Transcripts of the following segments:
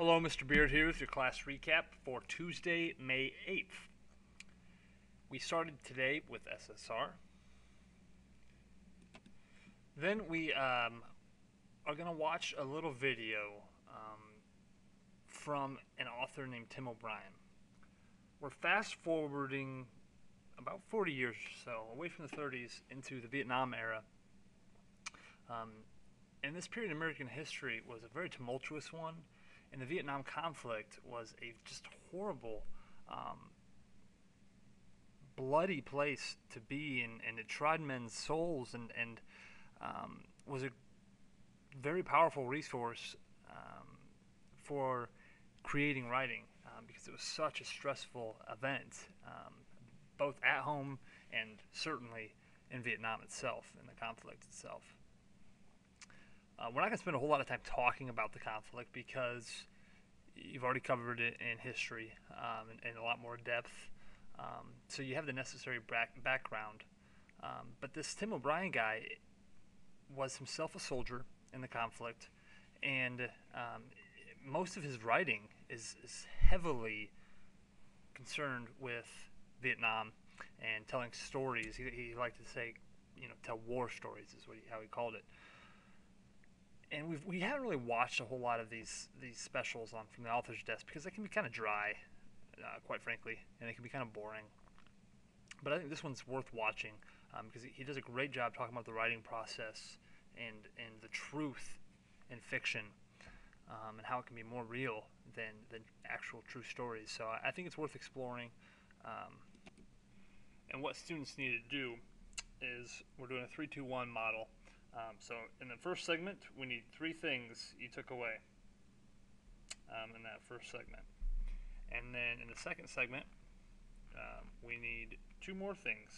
Hello, Mr. Beard here with your class recap for Tuesday, May 8th. We started today with SSR. Then we are going to watch a little video from an author named Tim O'Brien. We're fast forwarding about 40 years or so, away from the 30s into the Vietnam era. And this period in American history was a very tumultuous one. And the Vietnam conflict was a just horrible, bloody place to be, and it tried men's souls, and was a very powerful resource for creating writing because it was such a stressful event, both at home and certainly in Vietnam itself, in the conflict itself. We're not going to spend a whole lot of time talking about the conflict because you've already covered it in history in a lot more depth. So you have the necessary background. But this Tim O'Brien guy was himself a soldier in the conflict, and most of his writing is heavily concerned with Vietnam and telling stories. He liked to say, tell war stories is how he called it. And we haven't really watched a whole lot of these specials from the author's desk because they can be kind of dry, quite frankly, and they can be kind of boring. But I think this one's worth watching because he does a great job talking about the writing process and the truth in fiction and how it can be more real than actual true stories. So I think it's worth exploring. And what students need to do is we're doing a 3-2-1 model. So in the first segment, we need 3 things you took away in that first segment. And then in the second segment, we need 2 more things.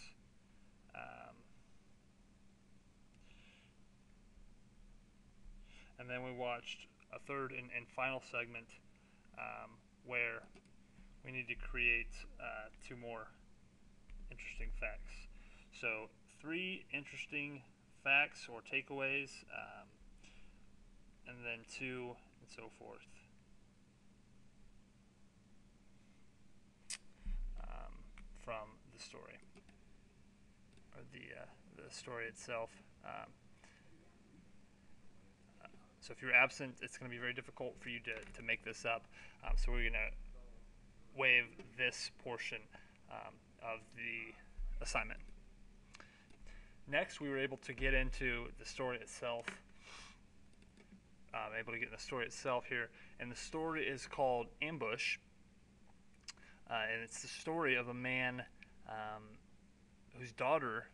And then we watched a third and final segment where we need to create 2 more interesting facts. So 3 interesting facts or takeaways, and then 2 and so forth. From the story, or the story itself. So if you're absent, it's going to be very difficult for you to make this up. So we're going to waive this portion of the assignment. Next, we were able to get into the story itself. Able to get in the story itself here, and the story is called Ambush, and it's the story of a man whose daughter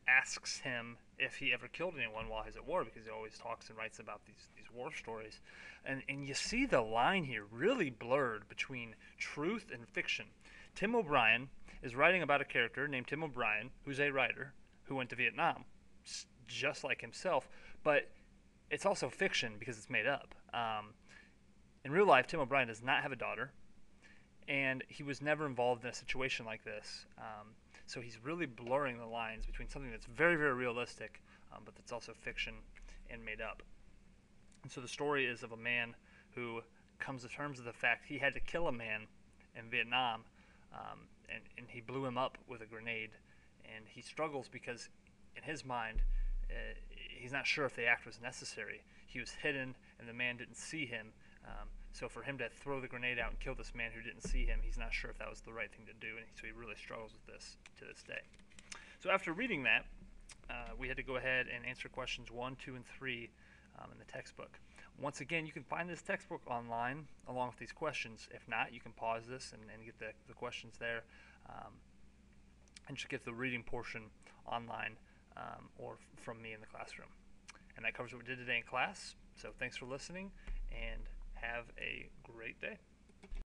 asks him if he ever killed anyone while he's at war, because he always talks and writes about these war stories, and you see the line here really blurred between truth and fiction. Tim O'Brien is writing about a character named Tim O'Brien, who's a writer who went to Vietnam, just like himself, but it's also fiction because it's made up. In real life, Tim O'Brien does not have a daughter, and he was never involved in a situation like this. So he's really blurring the lines between something that's very, very realistic, but that's also fiction and made up. And so the story is of a man who comes to terms with the fact he had to kill a man in Vietnam, and he blew him up with a grenade. And he struggles because, in his mind, he's not sure if the act was necessary. He was hidden, and the man didn't see him. So for him to throw the grenade out and kill this man who didn't see him, he's not sure if that was the right thing to do, and so he really struggles with this to this day. So after reading that, we had to go ahead and answer questions 1, 2, and 3 in the textbook. Once again, you can find this textbook online along with these questions. If not, you can pause this and get the questions there. And just get the reading portion online or from me in the classroom. And that covers what we did today in class. So thanks for listening, and have a great day.